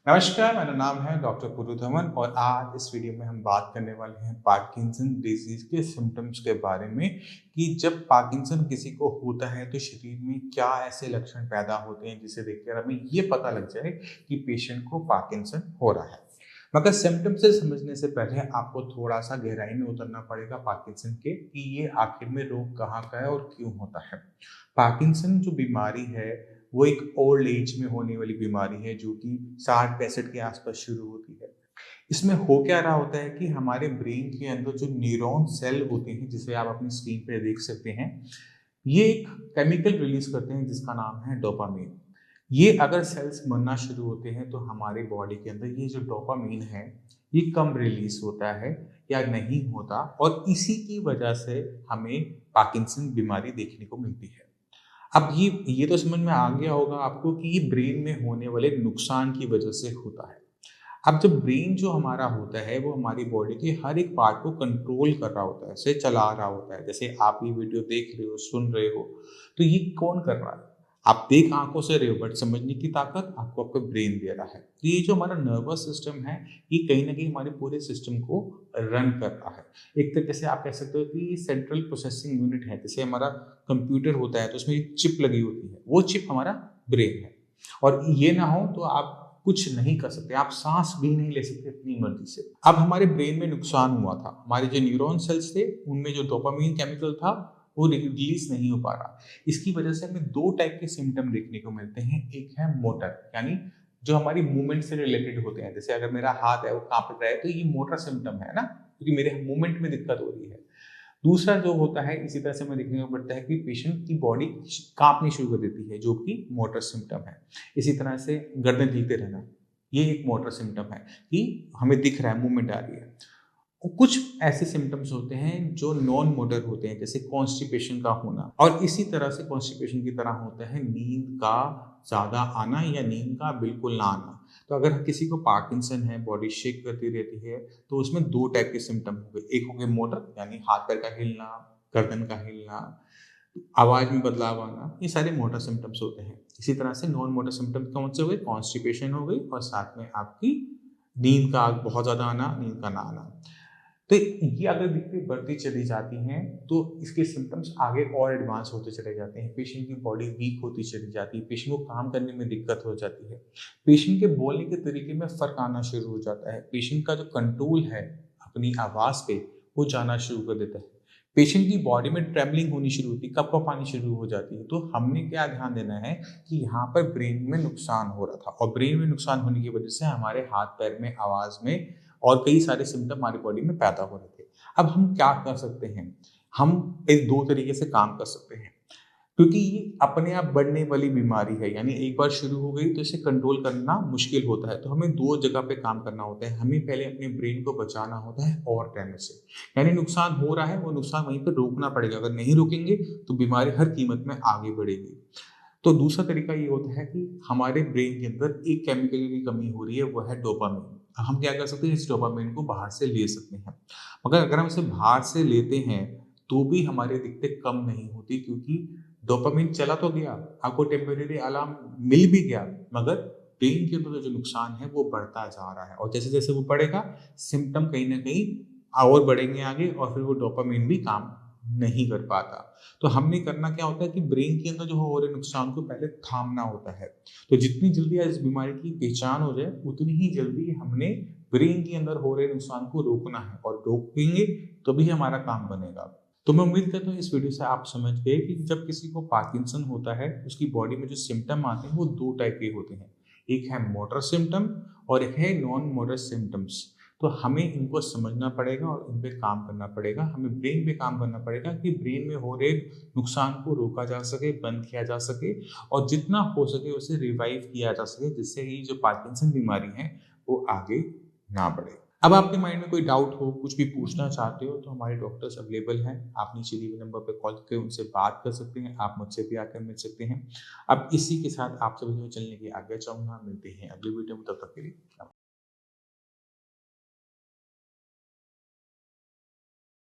नमस्कार, मेरा नाम है डॉक्टर पुरु धवन और आज इस वीडियो में हम बात करने वाले हैं पार्किंसन डिजीज के सिम्टम्स के बारे में कि जब पार्किंसन किसी को होता है तो शरीर में क्या ऐसे लक्षण पैदा होते हैं जिसे देखकर हमें ये पता लग जाए कि पेशेंट को पार्किंसन हो रहा है। मगर सिम्टम्स से समझने से पहले आपको थोड़ा सा गहराई में उतरना पड़ेगा पार्किंसन के कि ये आखिर में रोग कहाँ का है और क्यों होता है। पार्किंसन जो बीमारी है वो एक ओल्ड एज में होने वाली बीमारी है जो कि 60-65 के आसपास शुरू होती है। इसमें हो क्या रहा होता है कि हमारे ब्रेन के अंदर जो न्यूरॉन सेल होते हैं जिसे आप अपनी स्क्रीन पे देख सकते हैं, ये एक केमिकल रिलीज करते हैं जिसका नाम है डोपामीन। ये अगर सेल्स मरना शुरू होते हैं तो हमारे बॉडी के अंदर ये जो डोपामीन है ये कम रिलीज होता है या नहीं होता और इसी की वजह से हमें पार्किंसन बीमारी देखने को मिलती है। अब ये तो समझ में आ गया होगा आपको कि ये ब्रेन में होने वाले नुकसान की वजह से होता है। अब जब ब्रेन जो हमारा होता है वो हमारी बॉडी के हर एक पार्ट को कंट्रोल कर रहा होता है, से चला रहा होता है। जैसे आप ये वीडियो देख रहे हो, सुन रहे हो, तो ये कौन कर रहा है? आप देख आंखों से रहे हो बट समझने की ताकत आपको आपका ब्रेन दे रहा है। तो ये जो हमारा नर्वस सिस्टम है ये कहीं ना कहीं हमारे पूरे सिस्टम को रन कर रहा है। एक तरीके से आप कह सकते हो कि सेंट्रल प्रोसेसिंग यूनिट है। जैसे हमारा कंप्यूटर होता है तो उसमें एक चिप लगी होती है, वो चिप हमारा ब्रेन है। और ये ना हो तो आप कुछ नहीं कर सकते, आप सांस भी नहीं ले सकते अपनी मर्जी से। अब हमारे ब्रेन में नुकसान हुआ था, हमारे जो न्यूरॉन सेल्स थे उनमें जो डोपामीन केमिकल था वो रिलीज नहीं हो पा रहा। इसकी वजह से हमें दो टाइप के सिम्टम देखने को मिलते हैं। एक है मोटर, यानी जो हमारी मूवमेंट से रिलेटेड होते हैं। जैसे अगर मेरा हाथ है वो कांप रहा है तो ये मोटर सिम्टम है ना, क्योंकि मेरे मूवमेंट में दिक्कत हो रही है। दूसरा जो होता है इसी तरह से हमें देखने को पड़ता है कि पेशेंट की बॉडी कांपनी शुरू कर देती है जो कि मोटर सिम्टम है। इसी तरह से गर्दन हिलते रहना, ये एक मोटर सिम्टम है कि हमें दिख रहा है, मूवमेंट आ रही है। कुछ ऐसे सिम्टम्स होते हैं जो नॉन मोटर होते हैं, जैसे कॉन्स्टिपेशन का होना, और इसी तरह से कॉन्स्टिपेशन की तरह होता है नींद का ज़्यादा आना या नींद का बिल्कुल ना आना। तो अगर किसी को पार्किंसन है, बॉडी शेक करती रहती है, तो उसमें दो टाइप के सिम्टम हो गए। एक हो गए मोटर, यानी हाथ पैर का हिलना, गर्दन का हिलना, आवाज़ में बदलाव आना, ये सारे मोटर सिम्टम्स होते हैं। इसी तरह से नॉन मोटर सिम्टम्स कौन से हो गए? कॉन्स्टिपेशन हो गई और साथ में आपकी नींद का बहुत ज़्यादा आना, नींद का ना आना। तो ये अगर दिक्कतें बढ़ती चली जाती हैं तो इसके सिम्टम्स आगे और एडवांस होते चले जाते हैं। पेशेंट की बॉडी वीक होती चली जाती है, पेशेंट को काम करने में दिक्कत हो जाती है, पेशेंट के बोलने के तरीके में फ़र्क आना शुरू हो जाता है, पेशेंट का जो कंट्रोल है अपनी आवाज़ पे वो जाना शुरू कर देता है, पेशेंट की बॉडी में ट्रेमलिंग होनी शुरू होती है, कँप-कँप आनी शुरू हो जाती है। तो हमने क्या ध्यान देना है कि यहाँ पर ब्रेन में नुकसान हो रहा था और ब्रेन में नुकसान होने की वजह से हमारे हाथ-पैर में, आवाज़ में और कई सारे सिम्पटम हमारी बॉडी में पैदा हो रहे थे। अब हम क्या कर सकते हैं? हम इस 2 तरीके से काम कर सकते हैं, क्योंकि ये अपने आप बढ़ने वाली बीमारी है, यानी एक बार शुरू हो गई तो इसे कंट्रोल करना मुश्किल होता है। तो हमें 2 जगह पे काम करना होता है। हमें पहले अपने ब्रेन को बचाना होता है और रहने से। यानी नुकसान हो रहा है, वो नुकसान वहीं पे रोकना पड़ेगा। अगर नहीं रोकेंगे तो बीमारी हर कीमत में आगे बढ़ेगी। तो दूसरा तरीका ये होता है कि हमारे ब्रेन के अंदर एक केमिकल की कमी हो रही है, वो है डोपामाइन। हम क्या कर सकते हैं? इस डोपामाइन को बाहर से ले सकते हैं। मगर अगर हम इसे बाहर से लेते हैं तो भी हमारी दिक्कतें कम नहीं होती, क्योंकि डोपामाइन चला तो गया, आपको टेम्परेरी आराम मिल भी गया, मगर ब्रेन के अंदर जो नुकसान है वो बढ़ता जा रहा है और जैसे जैसे वो बढ़ेगा सिम्टम कहीं ना कहीं और बढ़ेंगे आगे और फिर वो डोपामाइन भी काम नहीं कर पाता। तो हमने करना क्या होता है कि ब्रेन के अंदर जो हो रहे नुकसान को पहले थामना होता है। तो जितनी जल्दी इस बीमारी की पहचान हो जाए उतनी ही जल्दी हमने ब्रेन के अंदर हो रहे नुकसान को रोकना है और रोकेंगे तो भी हमारा काम बनेगा। तो मैं उम्मीद करता हूँ इस वीडियो से आप समझ गए कि जब किसी को पार्किंसन होता है उसकी बॉडी में जो सिम्टम आते हैं वो 2 टाइप के होते हैं। एक है मोटर सिम्टम और एक है नॉन मोटर सिम्टम्स। तो हमें इनको समझना पड़ेगा और इन पे काम करना पड़ेगा। हमें ब्रेन पे काम करना पड़ेगा कि ब्रेन में हो रहे नुकसान को रोका जा सके, बंद किया जा सके और जितना हो सके उसे रिवाइव किया जा सके, जिससे ये जो पार्किंसन बीमारी है वो आगे ना बढ़े। अब आपके माइंड में कोई डाउट हो, कुछ भी पूछना चाहते हो तो हमारे डॉक्टर्स अवेलेबल हैं। आप नीचे दिए हुए नंबर पे कॉल करके उनसे बात कर सकते हैं। आप मुझसे भी आकर मिल सकते हैं। अब इसी के साथ आप सभी को चलने की आज्ञा चाहूँगा। मिलते हैं अगली वीडियो में, तब तक के लिए।